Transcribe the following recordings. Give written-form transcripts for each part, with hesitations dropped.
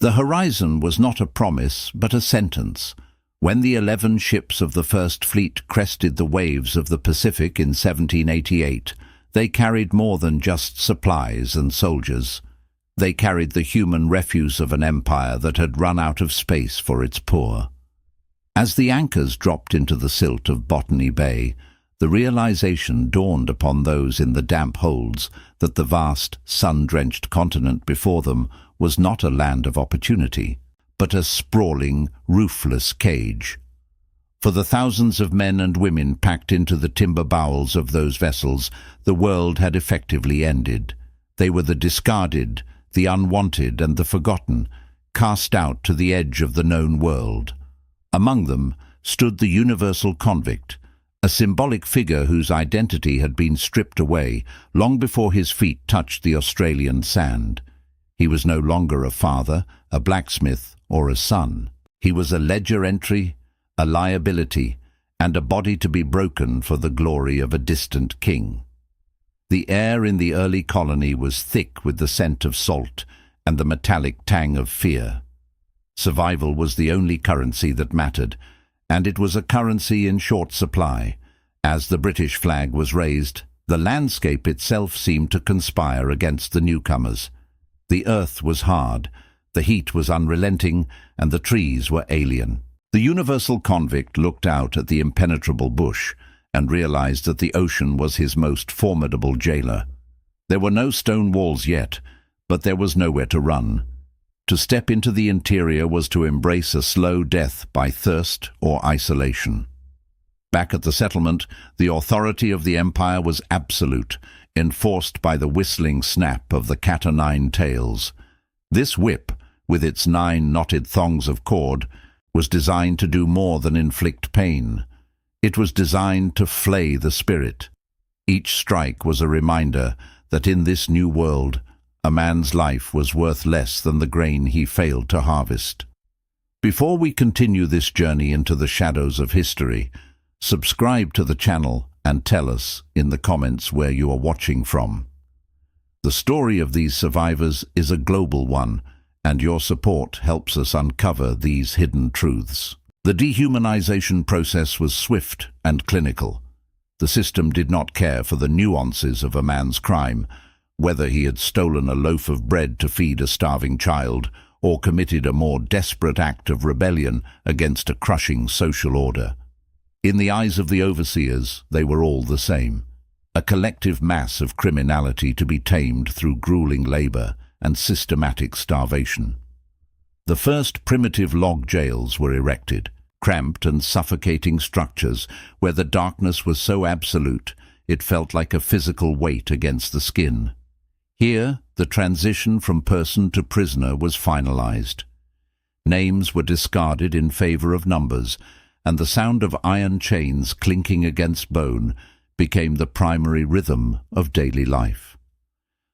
The horizon was not a promise, but a sentence. When the 11 ships of the First Fleet crested the waves of the Pacific in 1788, they carried more than just supplies and soldiers. They carried the human refuse of an empire that had run out of space for its poor. As the anchors dropped into the silt of Botany Bay, the realization dawned upon those in the damp holds that the vast, sun-drenched continent before them was not a land of opportunity, but a sprawling, roofless cage. For the thousands of men and women packed into the timber bowels of those vessels, the world had effectively ended. They were the discarded, the unwanted and the forgotten, cast out to the edge of the known world. Among them stood the universal convict, a symbolic figure whose identity had been stripped away long before his feet touched the Australian sand. He was no longer a father, a blacksmith, or a son. He was a ledger entry, a liability, and a body to be broken for the glory of a distant king. The air in the early colony was thick with the scent of salt and the metallic tang of fear. Survival was the only currency that mattered, and it was a currency in short supply. As the British flag was raised, the landscape itself seemed to conspire against the newcomers. The earth was hard, the heat was unrelenting, and the trees were alien. The universal convict looked out at the impenetrable bush and realized that the ocean was his most formidable jailer. There were no stone walls yet, but there was nowhere to run. To step into the interior was to embrace a slow death by thirst or isolation. Back at the settlement, the authority of the empire was absolute, enforced by the whistling snap of the cat-o'-nine tails. This whip, with its 9 knotted thongs of cord, was designed to do more than inflict pain. It was designed to flay the spirit. Each strike was a reminder that in this new world, a man's life was worth less than the grain he failed to harvest. Before we continue this journey into the shadows of history, subscribe to the channel and tell us in the comments where you are watching from. The story of these survivors is a global one, and your support helps us uncover these hidden truths. The dehumanization process was swift and clinical. The system did not care for the nuances of a man's crime, whether he had stolen a loaf of bread to feed a starving child or committed a more desperate act of rebellion against a crushing social order. In the eyes of the overseers, they were all the same, a collective mass of criminality to be tamed through grueling labor and systematic starvation. The first primitive log jails were erected, cramped and suffocating structures where the darkness was so absolute it felt like a physical weight against the skin. Here, the transition from person to prisoner was finalized. Names were discarded in favor of numbers, and the sound of iron chains clinking against bone became the primary rhythm of daily life.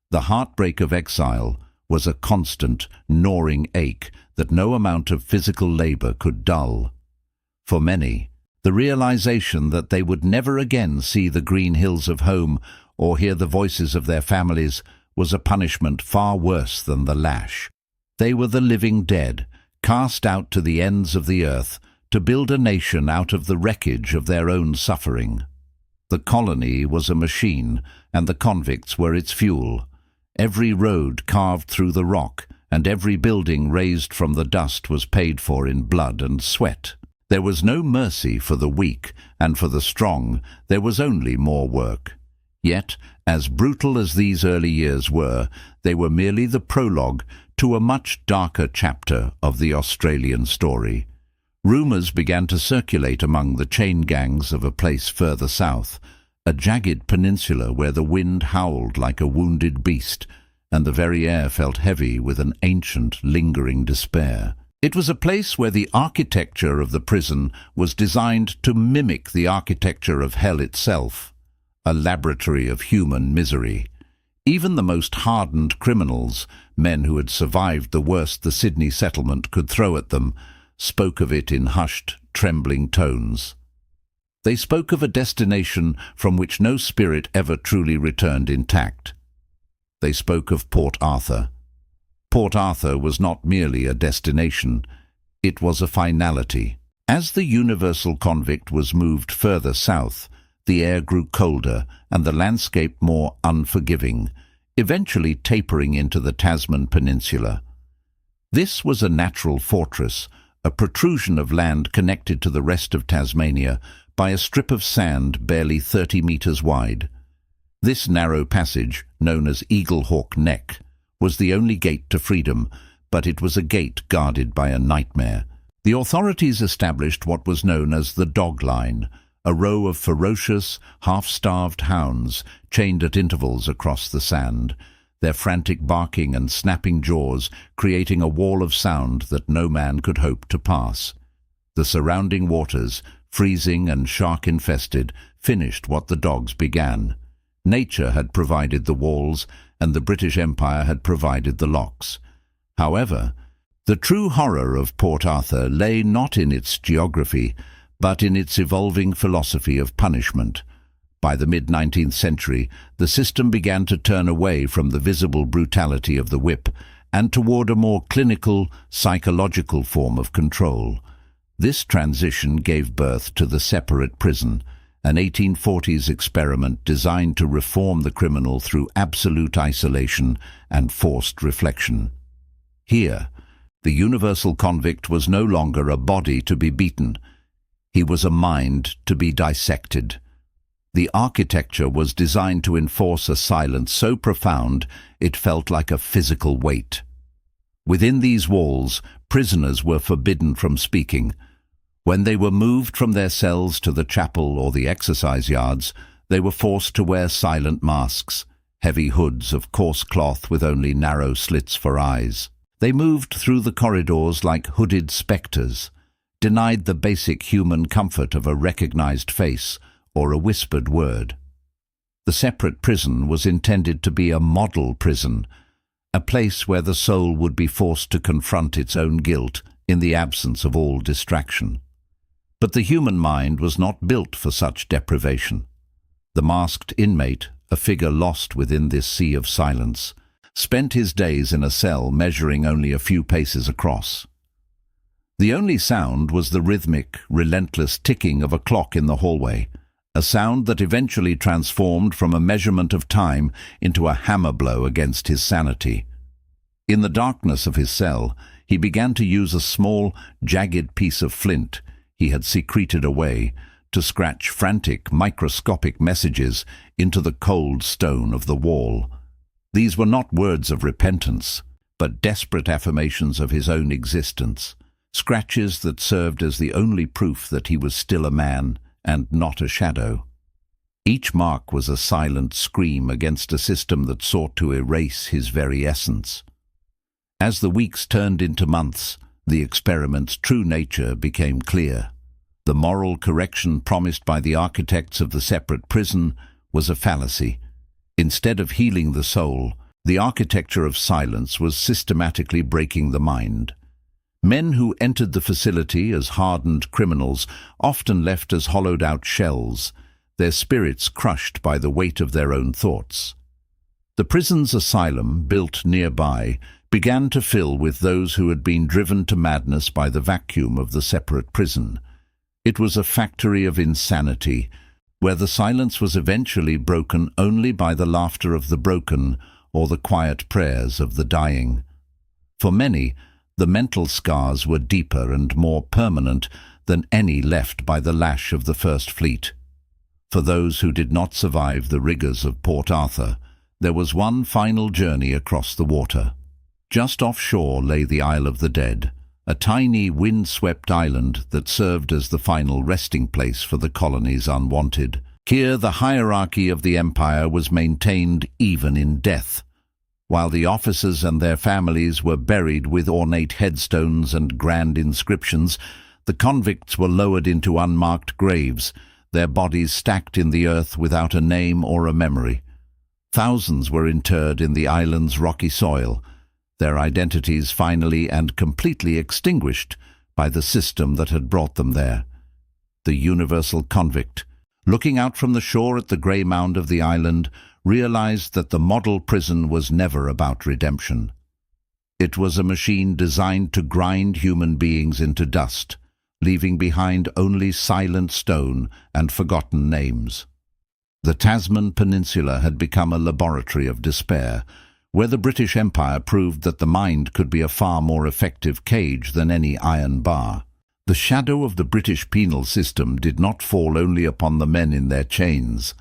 The heartbreak of exile was a constant, gnawing ache that no amount of physical labor could dull. For many, the realization that they would never again see the green hills of home or hear the voices of their families was a punishment far worse than the lash. They were the living dead, cast out to the ends of the earth to build a nation out of the wreckage of their own suffering. The colony was a machine, and the convicts were its fuel. Every road carved through the rock, and every building raised from the dust was paid for in blood and sweat. There was no mercy for the weak, and for the strong there was only more work. Yet, as brutal as these early years were, they were merely the prologue to a much darker chapter of the Australian story. Rumours began to circulate among the chain gangs of a place further south, a jagged peninsula where the wind howled like a wounded beast, and the very air felt heavy with an ancient, lingering despair. It was a place where the architecture of the prison was designed to mimic the architecture of hell itself, a laboratory of human misery. Even the most hardened criminals, men who had survived the worst the Sydney settlement could throw at them, spoke of it in hushed, trembling tones. They spoke of a destination from which no spirit ever truly returned intact. They spoke of Port Arthur. Port Arthur was not merely a destination, it was a finality. As the universal convict was moved further south, the air grew colder and the landscape more unforgiving, eventually tapering into the Tasman Peninsula. This was a natural fortress, a protrusion of land connected to the rest of Tasmania by a strip of sand barely 30 meters wide. This narrow passage, known as Eaglehawk Neck, was the only gate to freedom, but it was a gate guarded by a nightmare. The authorities established what was known as the dog line, a row of ferocious, half-starved hounds chained at intervals across the sand, their frantic barking and snapping jaws creating a wall of sound that no man could hope to pass. The surrounding waters, freezing and shark-infested, finished what the dogs began. Nature had provided the walls, and the British Empire had provided the locks. However, the true horror of Port Arthur lay not in its geography, but in its evolving philosophy of punishment. By the mid-19th century, the system began to turn away from the visible brutality of the whip and toward a more clinical, psychological form of control. This transition gave birth to the separate prison, an 1840s experiment designed to reform the criminal through absolute isolation and forced reflection. Here, the universal convict was no longer a body to be beaten. He was a mind to be dissected. The architecture was designed to enforce a silence so profound it felt like a physical weight. Within these walls, prisoners were forbidden from speaking. When they were moved from their cells to the chapel or the exercise yards, they were forced to wear silent masks, heavy hoods of coarse cloth with only narrow slits for eyes. They moved through the corridors like hooded spectres, denied the basic human comfort of a recognized face or a whispered word. The separate prison was intended to be a model prison, a place where the soul would be forced to confront its own guilt in the absence of all distraction. But the human mind was not built for such deprivation. The masked inmate, a figure lost within this sea of silence, spent his days in a cell measuring only a few paces across. The only sound was the rhythmic, relentless ticking of a clock in the hallway, a sound that eventually transformed from a measurement of time into a hammer blow against his sanity. In the darkness of his cell, he began to use a small, jagged piece of flint he had secreted away to scratch frantic, microscopic messages into the cold stone of the wall. These were not words of repentance, but desperate affirmations of his own existence, scratches that served as the only proof that he was still a man and not a shadow. Each mark was a silent scream against a system that sought to erase his very essence. As the weeks turned into months, the experiment's true nature became clear. The moral correction promised by the architects of the separate prison was a fallacy. Instead of healing the soul, the architecture of silence was systematically breaking the mind. Men who entered the facility as hardened criminals often left as hollowed-out shells, their spirits crushed by the weight of their own thoughts. The prison's asylum, built nearby, began to fill with those who had been driven to madness by the vacuum of the separate prison. It was a factory of insanity, where the silence was eventually broken only by the laughter of the broken or the quiet prayers of the dying. For many, the mental scars were deeper and more permanent than any left by the lash of the First Fleet. For those who did not survive the rigors of Port Arthur, there was one final journey across the water. Just offshore lay the Isle of the Dead, a tiny wind-swept island that served as the final resting place for the colony's unwanted. Here the hierarchy of the empire was maintained even in death. While the officers and their families were buried with ornate headstones and grand inscriptions, the convicts were lowered into unmarked graves, their bodies stacked in the earth without a name or a memory. Thousands were interred in the island's rocky soil, their identities finally and completely extinguished by the system that had brought them there. The universal convict, looking out from the shore at the grey mound of the island, realized that the model prison was never about redemption. It was a machine designed to grind human beings into dust, leaving behind only silent stone and forgotten names. The Tasman Peninsula had become a laboratory of despair, where the British Empire proved that the mind could be a far more effective cage than any iron bar. The shadow of the British penal system did not fall only upon the men in their chains.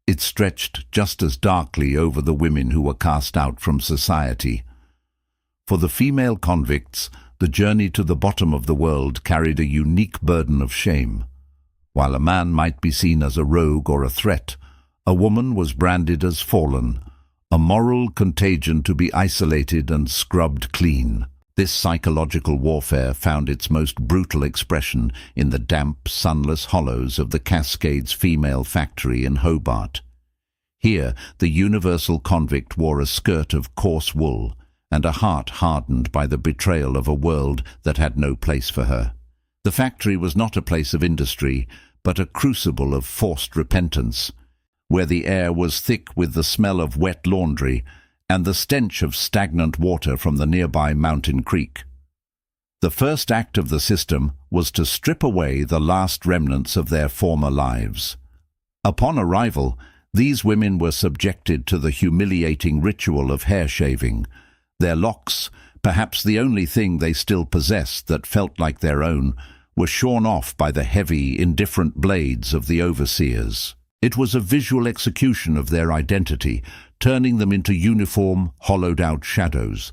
It stretched just as darkly over the women who were cast out from society. For the female convicts, the journey to the bottom of the world carried a unique burden of shame. While a man might be seen as a rogue or a threat, a woman was branded as fallen, a moral contagion to be isolated and scrubbed clean. This psychological warfare found its most brutal expression in the damp, sunless hollows of the Cascades Female Factory in Hobart. Here, the universal convict wore a skirt of coarse wool and a heart hardened by the betrayal of a world that had no place for her. The factory was not a place of industry, but a crucible of forced repentance, where the air was thick with the smell of wet laundry and the stench of stagnant water from the nearby mountain creek. The first act of the system was to strip away the last remnants of their former lives. Upon arrival, these women were subjected to the humiliating ritual of hair shaving. Their locks, perhaps the only thing they still possessed that felt like their own, were shorn off by the heavy, indifferent blades of the overseers. It was a visual execution of their identity, turning them into uniform, hollowed-out shadows.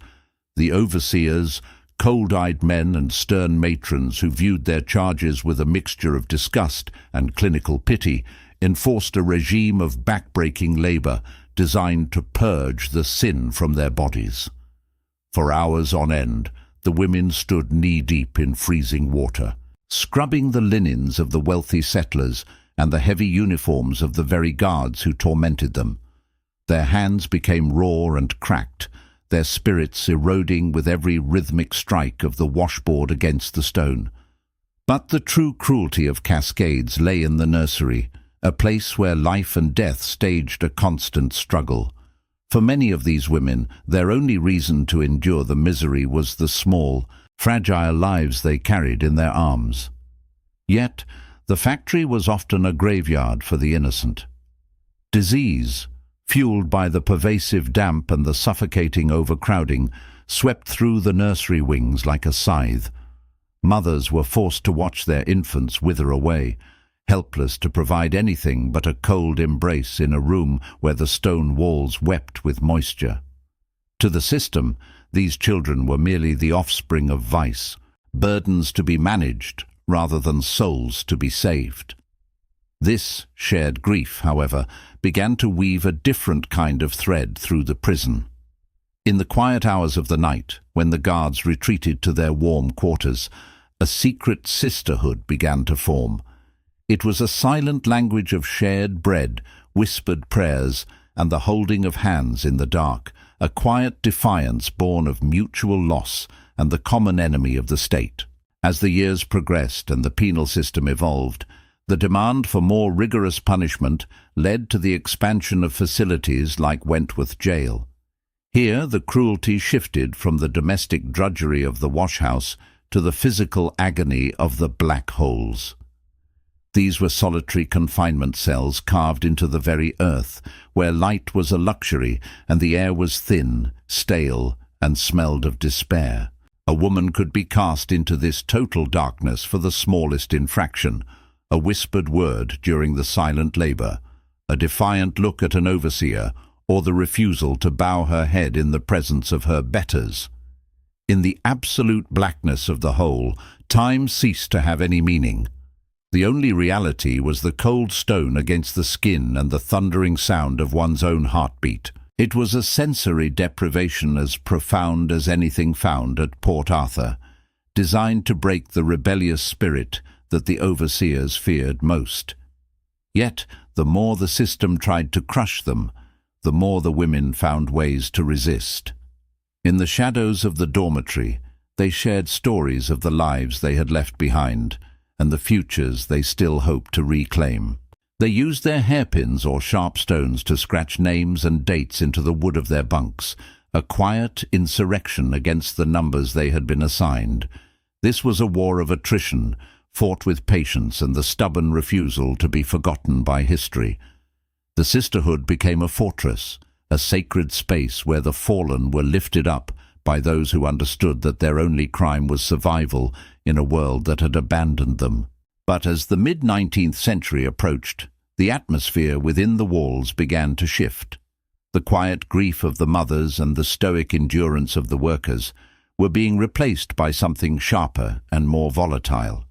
The overseers, cold-eyed men and stern matrons who viewed their charges with a mixture of disgust and clinical pity, enforced a regime of back-breaking labor designed to purge the sin from their bodies. For hours on end, the women stood knee-deep in freezing water, scrubbing the linens of the wealthy settlers and the heavy uniforms of the very guards who tormented them. Their hands became raw and cracked, their spirits eroding with every rhythmic strike of the washboard against the stone. But the true cruelty of Cascades lay in the nursery, a place where life and death staged a constant struggle. For many of these women, their only reason to endure the misery was the small, fragile lives they carried in their arms. Yet, the factory was often a graveyard for the innocent. Disease, fueled by the pervasive damp and the suffocating overcrowding, swept through the nursery wings like a scythe. Mothers were forced to watch their infants wither away, helpless to provide anything but a cold embrace in a room where the stone walls wept with moisture. To the system, these children were merely the offspring of vice, burdens to be managed rather than souls to be saved. This shared grief, however, began to weave a different kind of thread through the prison. In the quiet hours of the night, when the guards retreated to their warm quarters, a secret sisterhood began to form. It was a silent language of shared bread, whispered prayers, and the holding of hands in the dark, a quiet defiance born of mutual loss and the common enemy of the state. As the years progressed and the penal system evolved, the demand for more rigorous punishment led to the expansion of facilities like Wentworth Jail. Here the cruelty shifted from the domestic drudgery of the washhouse to the physical agony of the black holes. These were solitary confinement cells carved into the very earth, where light was a luxury and the air was thin, stale, and smelled of despair. A woman could be cast into this total darkness for the smallest infraction, a whispered word during the silent labor, a defiant look at an overseer, or the refusal to bow her head in the presence of her betters. In the absolute blackness of the hole, time ceased to have any meaning. The only reality was the cold stone against the skin and the thundering sound of one's own heartbeat. It was a sensory deprivation as profound as anything found at Port Arthur, designed to break the rebellious spirit that the overseers feared most. Yet, the more the system tried to crush them, the more the women found ways to resist. In the shadows of the dormitory, they shared stories of the lives they had left behind and the futures they still hoped to reclaim. They used their hairpins or sharp stones to scratch names and dates into the wood of their bunks, a quiet insurrection against the numbers they had been assigned. This was a war of attrition, fought with patience and the stubborn refusal to be forgotten by history. The Sisterhood became a fortress, a sacred space where the fallen were lifted up by those who understood that their only crime was survival in a world that had abandoned them. But as the mid-19th century approached, the atmosphere within the walls began to shift. The quiet grief of the mothers and the stoic endurance of the workers were being replaced by something sharper and more volatile.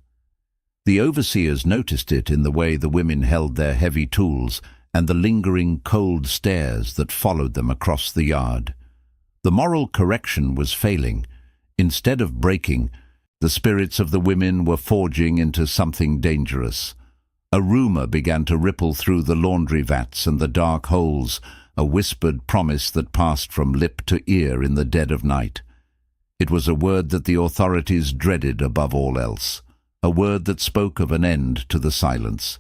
The overseers noticed it in the way the women held their heavy tools and the lingering cold stares that followed them across the yard. The moral correction was failing. Instead of breaking, the spirits of the women were forging into something dangerous. A rumor began to ripple through the laundry vats and the dark holes, a whispered promise that passed from lip to ear in the dead of night. It was a word that the authorities dreaded above all else, a word that spoke of an end to the silence.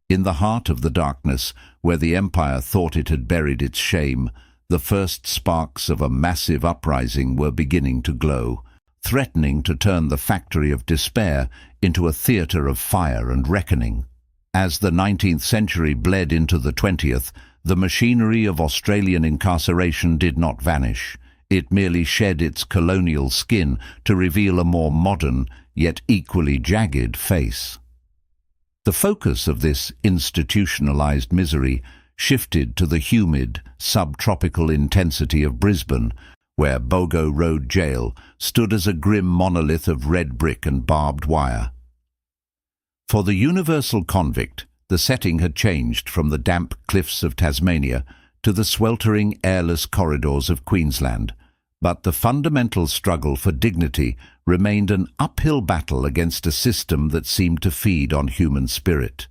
In the heart of the darkness, where the empire thought it had buried its shame, the first sparks of a massive uprising were beginning to glow, threatening to turn the factory of despair into a theatre of fire and reckoning. As the 19th century bled into the 20th, the machinery of Australian incarceration did not vanish. It merely shed its colonial skin to reveal a more modern, yet equally jagged face. The focus of this institutionalized misery shifted to the humid, subtropical intensity of Brisbane, where Boggo Road jail stood as a grim monolith of red brick and barbed wire. For the universal convict, the setting had changed from the damp cliffs of Tasmania to the sweltering, airless corridors of Queensland, but the fundamental struggle for dignity remained an uphill battle against a system that seemed to feed on human spirit.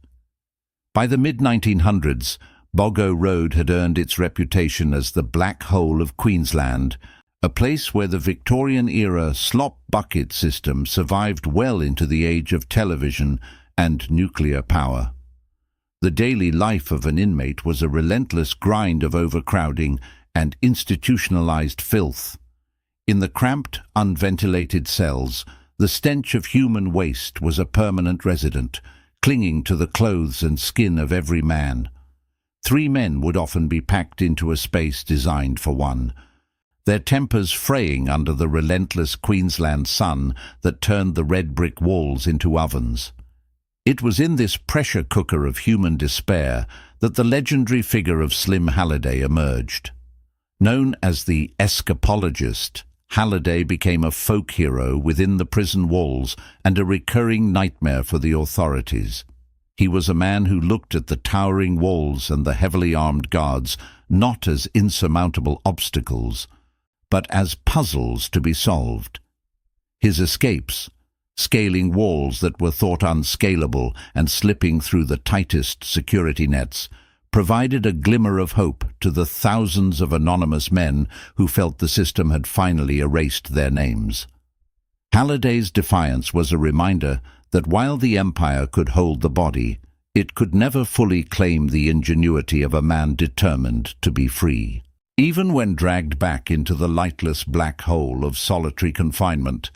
By the mid-1900s, Boggo Road had earned its reputation as the black hole of Queensland, a place where the Victorian-era slop bucket system survived well into the age of television and nuclear power. The daily life of an inmate was a relentless grind of overcrowding and institutionalized filth. In the cramped, unventilated cells, the stench of human waste was a permanent resident, clinging to the clothes and skin of every man. 3 men would often be packed into a space designed for one, their tempers fraying under the relentless Queensland sun that turned the red brick walls into ovens. It was in this pressure cooker of human despair that the legendary figure of Slim Halliday emerged. Known as the escapologist, Halliday became a folk hero within the prison walls and a recurring nightmare for the authorities. He was a man who looked at the towering walls and the heavily armed guards not as insurmountable obstacles, but as puzzles to be solved. His escapes, scaling walls that were thought unscalable and slipping through the tightest security nets, provided a glimmer of hope to the thousands of anonymous men who felt the system had finally erased their names. Halliday's defiance was a reminder that while the empire could hold the body, it could never fully claim the ingenuity of a man determined to be free. Even when dragged back into the lightless black hole of solitary confinement,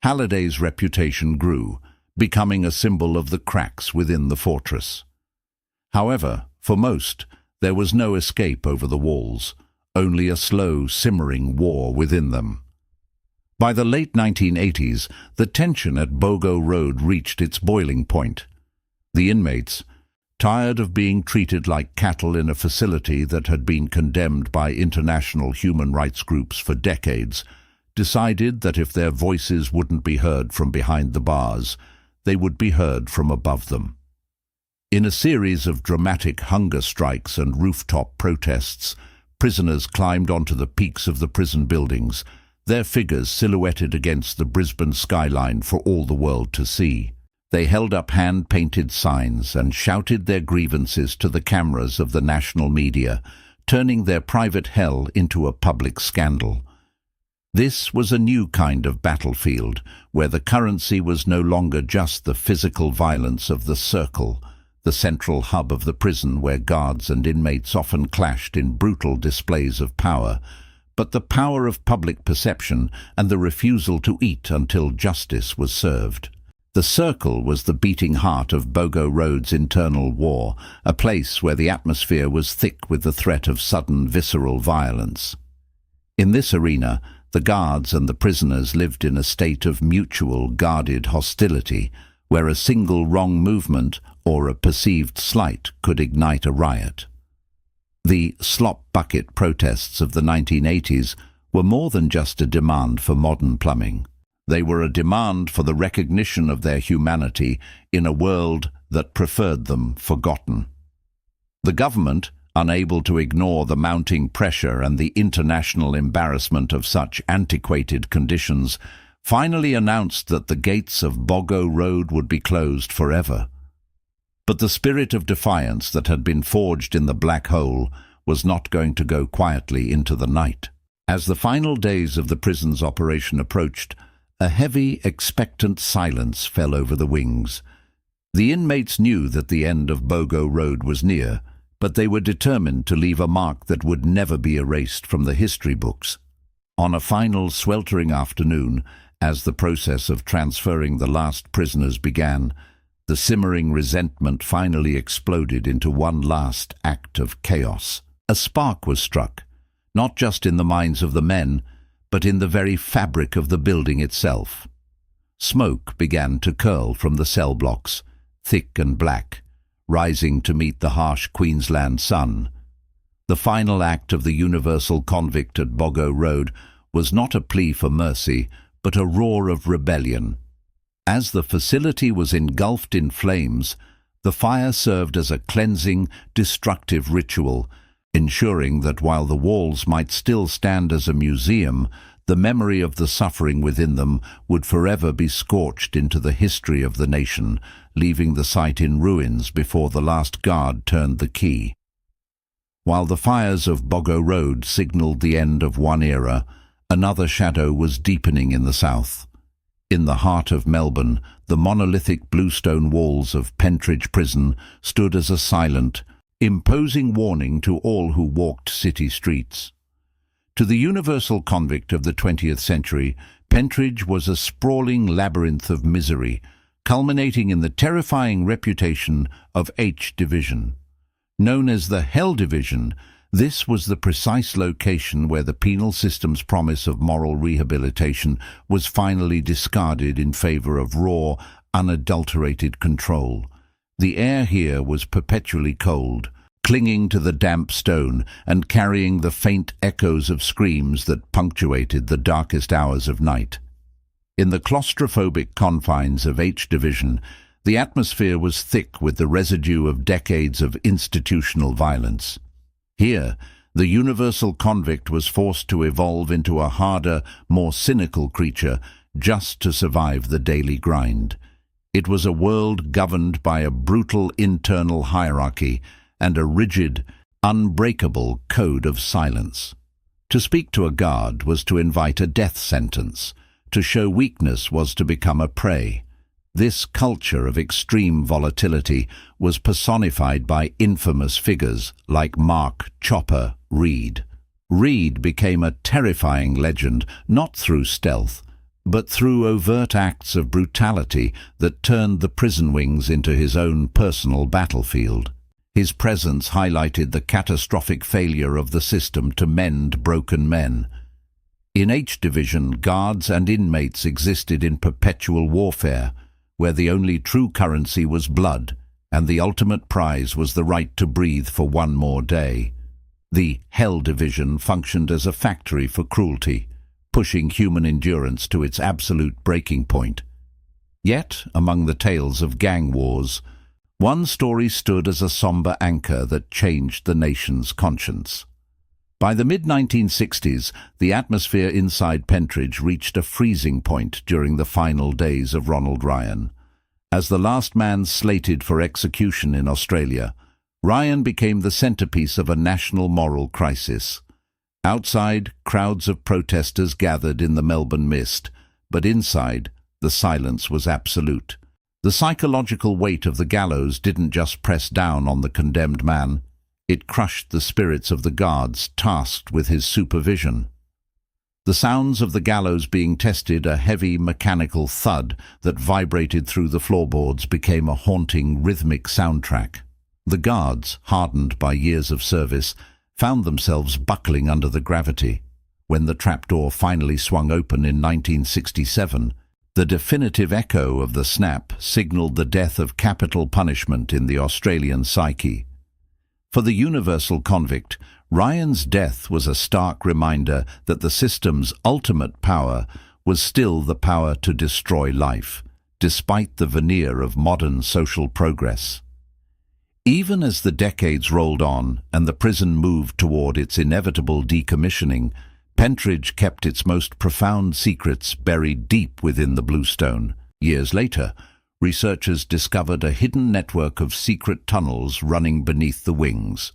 Halliday's reputation grew, becoming a symbol of the cracks within the fortress. However, for most, there was no escape over the walls, only a slow, simmering war within them. By the late 1980s, the tension at Boggo Road reached its boiling point. The inmates, tired of being treated like cattle in a facility that had been condemned by international human rights groups for decades, decided that if their voices wouldn't be heard from behind the bars, they would be heard from above them. In a series of dramatic hunger strikes and rooftop protests, prisoners climbed onto the peaks of the prison buildings, their figures silhouetted against the Brisbane skyline for all the world to see. They held up hand-painted signs and shouted their grievances to the cameras of the national media, turning their private hell into a public scandal. This was a new kind of battlefield, where the currency was no longer just the physical violence of the circle, the central hub of the prison where guards and inmates often clashed in brutal displays of power, but the power of public perception and the refusal to eat until justice was served. The circle was the beating heart of Boggo Road's internal war, a place where the atmosphere was thick with the threat of sudden visceral violence. In this arena, the guards and the prisoners lived in a state of mutual guarded hostility, where a single wrong movement or a perceived slight could ignite a riot. The slop bucket protests of the 1980s were more than just a demand for modern plumbing. They were a demand for the recognition of their humanity in a world that preferred them forgotten. The government, unable to ignore the mounting pressure and the international embarrassment of such antiquated conditions, finally announced that the gates of Boggo Road would be closed forever. But the spirit of defiance that had been forged in the black hole was not going to go quietly into the night. As the final days of the prison's operation approached, a heavy, expectant silence fell over the wings. The inmates knew that the end of Boggo Road was near, but they were determined to leave a mark that would never be erased from the history books. On a final sweltering afternoon, as the process of transferring the last prisoners began, the simmering resentment finally exploded into one last act of chaos. A spark was struck, not just in the minds of the men, but in the very fabric of the building itself. Smoke began to curl from the cell blocks, thick and black, rising to meet the harsh Queensland sun. The final act of the universal convict at Boggo Road was not a plea for mercy, but a roar of rebellion. As the facility was engulfed in flames, the fire served as a cleansing, destructive ritual, ensuring that while the walls might still stand as a museum, the memory of the suffering within them would forever be scorched into the history of the nation, leaving the site in ruins before the last guard turned the key. While the fires of Boggo Road signalled the end of one era, another shadow was deepening in the south. In the heart of Melbourne, the monolithic bluestone walls of Pentridge prison stood as a silent, imposing warning to all who walked city streets. To the universal convict of the 20th century, Pentridge was a sprawling labyrinth of misery, culminating in the terrifying reputation of H Division. Known as the Hell Division, this was the precise location where the penal system's promise of moral rehabilitation was finally discarded in favor of raw, unadulterated control. The air here was perpetually cold, clinging to the damp stone and carrying the faint echoes of screams that punctuated the darkest hours of night. In the claustrophobic confines of H Division, the atmosphere was thick with the residue of decades of institutional violence. Here, the universal convict was forced to evolve into a harder, more cynical creature just to survive the daily grind. It was a world governed by a brutal internal hierarchy and a rigid, unbreakable code of silence. To speak to a guard was to invite a death sentence. To show weakness was to become a prey. This culture of extreme volatility was personified by infamous figures like Mark "Chopper" Reed. Reed became a terrifying legend not through stealth, but through overt acts of brutality that turned the prison wings into his own personal battlefield. His presence highlighted the catastrophic failure of the system to mend broken men. In H Division, guards and inmates existed in perpetual warfare, where the only true currency was blood, and the ultimate prize was the right to breathe for one more day. The Hell Division functioned as a factory for cruelty, pushing human endurance to its absolute breaking point. Yet, among the tales of gang wars, one story stood as a somber anchor that changed the nation's conscience. By the mid-1960s, the atmosphere inside Pentridge reached a freezing point during the final days of Ronald Ryan. As the last man slated for execution in Australia, Ryan became the centerpiece of a national moral crisis. Outside, crowds of protesters gathered in the Melbourne mist, but inside, the silence was absolute. The psychological weight of the gallows didn't just press down on the condemned man. It crushed the spirits of the guards tasked with his supervision. The sounds of the gallows being tested, a heavy mechanical thud that vibrated through the floorboards, became a haunting rhythmic soundtrack. The guards, hardened by years of service, found themselves buckling under the gravity. When the trapdoor finally swung open in 1967, the definitive echo of the snap signalled the death of capital punishment in the Australian psyche. For the universal convict, Ryan's death was a stark reminder that the system's ultimate power was still the power to destroy life, despite the veneer of modern social progress. Even as the decades rolled on and the prison moved toward its inevitable decommissioning, Pentridge kept its most profound secrets buried deep within the bluestone. Years later, researchers discovered a hidden network of secret tunnels running beneath the wings.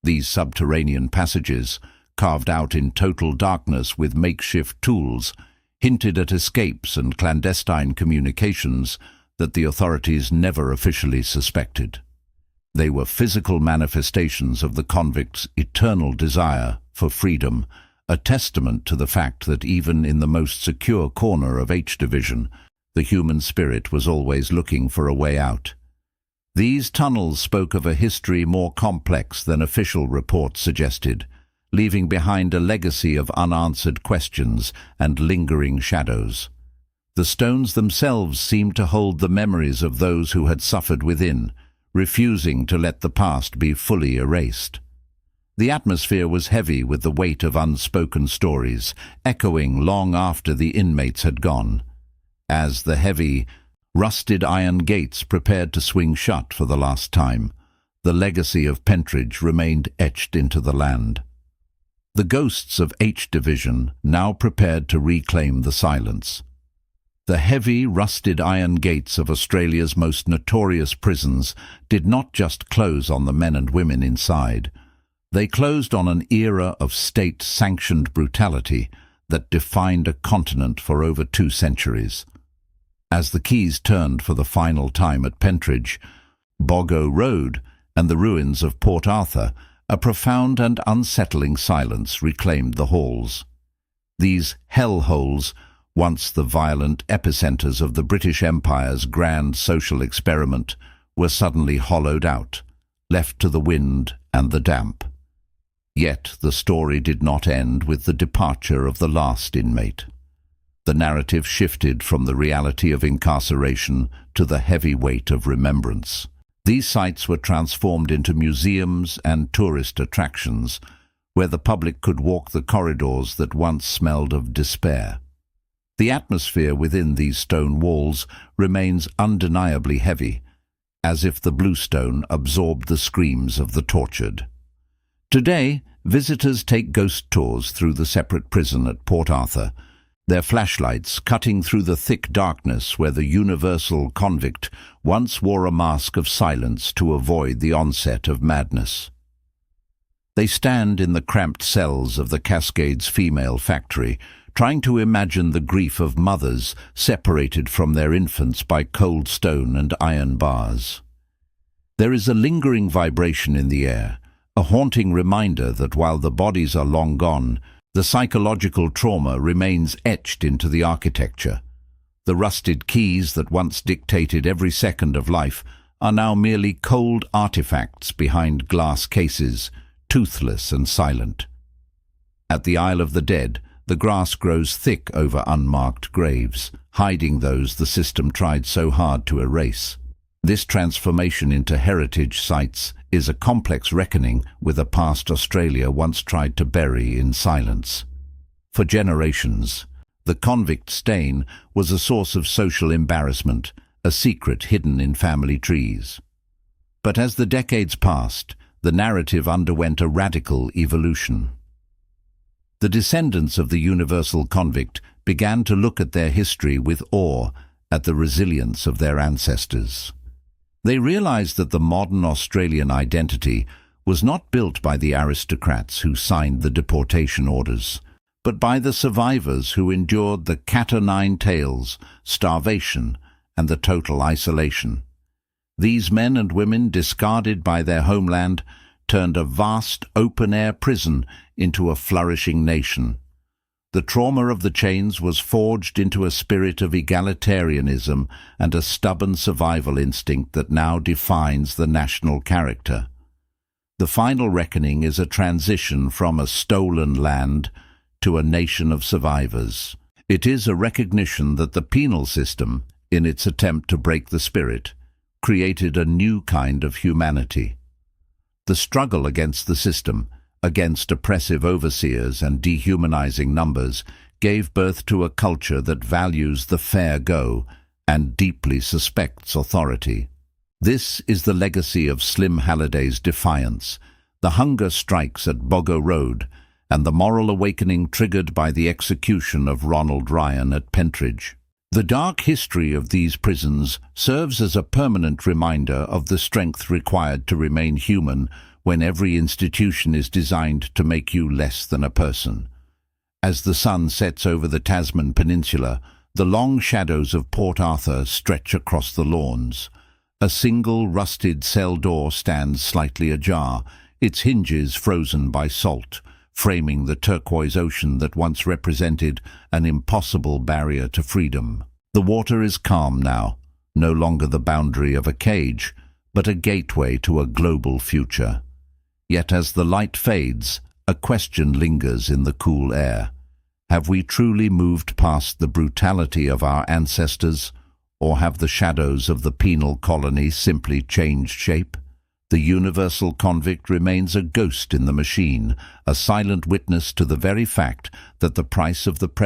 These subterranean passages, carved out in total darkness with makeshift tools, hinted at escapes and clandestine communications that the authorities never officially suspected. They were physical manifestations of the convicts' eternal desire for freedom, a testament to the fact that even in the most secure corner of H Division, the human spirit was always looking for a way out. These tunnels spoke of a history more complex than official reports suggested, leaving behind a legacy of unanswered questions and lingering shadows. The stones themselves seemed to hold the memories of those who had suffered within, refusing to let the past be fully erased. The atmosphere was heavy with the weight of unspoken stories, echoing long after the inmates had gone. As the heavy, rusted iron gates prepared to swing shut for the last time, the legacy of Pentridge remained etched into the land. The ghosts of H Division now prepared to reclaim the silence. The heavy, rusted iron gates of Australia's most notorious prisons did not just close on the men and women inside. They closed on an era of state-sanctioned brutality that defined a continent for over 2 centuries. As the keys turned for the final time at Pentridge, Boggo Road, and the ruins of Port Arthur, a profound and unsettling silence reclaimed the halls. These hellholes, once the violent epicenters of the British Empire's grand social experiment, were suddenly hollowed out, left to the wind and the damp. Yet the story did not end with the departure of the last inmate. The narrative shifted from the reality of incarceration to the heavy weight of remembrance. These sites were transformed into museums and tourist attractions, where the public could walk the corridors that once smelled of despair. The atmosphere within these stone walls remains undeniably heavy, as if the bluestone absorbed the screams of the tortured. Today, visitors take ghost tours through the separate prison at Port Arthur, their flashlights cutting through the thick darkness where the universal convict once wore a mask of silence to avoid the onset of madness. They stand in the cramped cells of the Cascades Female Factory, trying to imagine the grief of mothers separated from their infants by cold stone and iron bars. There is a lingering vibration in the air, a haunting reminder that while the bodies are long gone, the psychological trauma remains etched into the architecture. The rusted keys that once dictated every second of life are now merely cold artifacts behind glass cases, toothless and silent. At the Isle of the Dead, the grass grows thick over unmarked graves, hiding those the system tried so hard to erase. This transformation into heritage sites is a complex reckoning with a past Australia once tried to bury in silence. For generations, the convict stain was a source of social embarrassment, a secret hidden in family trees. But as the decades passed, the narrative underwent a radical evolution. The descendants of the universal convict began to look at their history with awe at the resilience of their ancestors. They realized that the modern Australian identity was not built by the aristocrats who signed the deportation orders, but by the survivors who endured the cat-o'-nine-tails, starvation, and the total isolation. These men and women, discarded by their homeland, turned a vast open-air prison into a flourishing nation. The trauma of the chains was forged into a spirit of egalitarianism and a stubborn survival instinct that now defines the national character. The final reckoning is a transition from a stolen land to a nation of survivors. It is a recognition that the penal system, in its attempt to break the spirit, created a new kind of humanity. The struggle against the system, against oppressive overseers and dehumanizing numbers, gave birth to a culture that values the fair go and deeply suspects authority. This is the legacy of Slim Halliday's defiance, the hunger strikes at Boggo Road, and the moral awakening triggered by the execution of Ronald Ryan at Pentridge. The dark history of these prisons serves as a permanent reminder of the strength required to remain human when every institution is designed to make you less than a person. As the sun sets over the Tasman Peninsula, the long shadows of Port Arthur stretch across the lawns. A single rusted cell door stands slightly ajar, its hinges frozen by salt, framing the turquoise ocean that once represented an impossible barrier to freedom. The water is calm now, no longer the boundary of a cage, but a gateway to a global future. Yet as the light fades, a question lingers in the cool air. Have we truly moved past the brutality of our ancestors, or have the shadows of the penal colony simply changed shape? The universal convict remains a ghost in the machine, a silent witness to the very fact that the price of the present